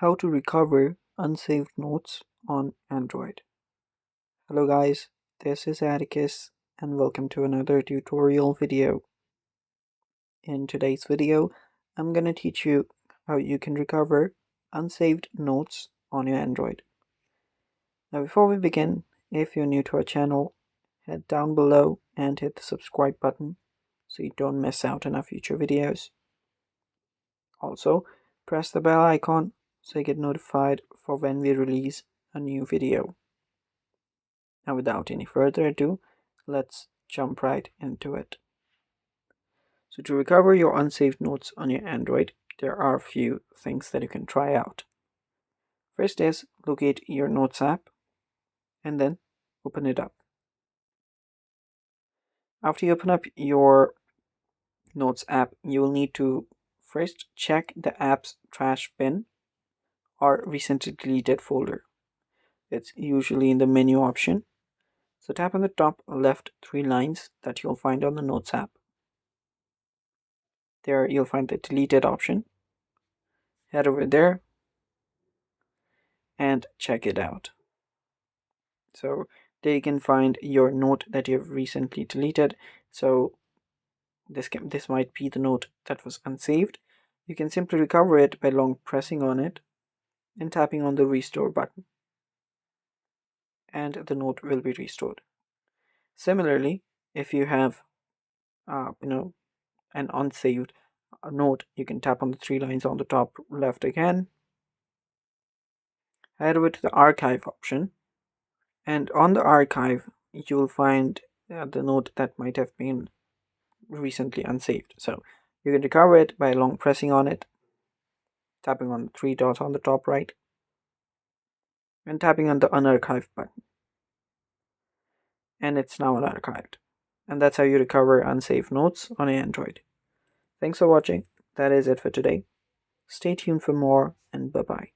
How to recover unsaved notes on Android. Hello guys, this is Atticus and welcome to another tutorial video. In today's video, I'm going to teach you how you can recover unsaved notes on your Android. Now before we begin, if you're new to our channel, head down below and hit the subscribe button so you don't miss out on our future videos. Also, press the bell icon so you get notified for when we release a new video. Now without any further ado, let's jump right into it. So to recover your unsaved notes on your Android, there are a few things that you can try out. First is locate your Notes app and then open it up. After you open up your Notes app, you will need to first check the app's trash bin or recently deleted folder. It's usually in the menu option. So tap on the top left 3 lines that you'll find on the Notes app. There you'll find the deleted option. Head over there and check it out. So there you can find your note that you've recently deleted. So this might be the note that was unsaved. You can simply recover it by long pressing on it and tapping on the restore button, and the note will be restored. Similarly, if you have an unsaved note, you can tap on the 3 lines on the top left again, head over to the archive option, and on the archive you will find the note that might have been recently unsaved. So you can recover it by long pressing on it, tapping on the 3 dots on the top right, and tapping on the unarchived button, and it's now unarchived. And that's how you recover unsaved notes on Android. Thanks for watching. That is it for today. Stay tuned for more, and bye bye.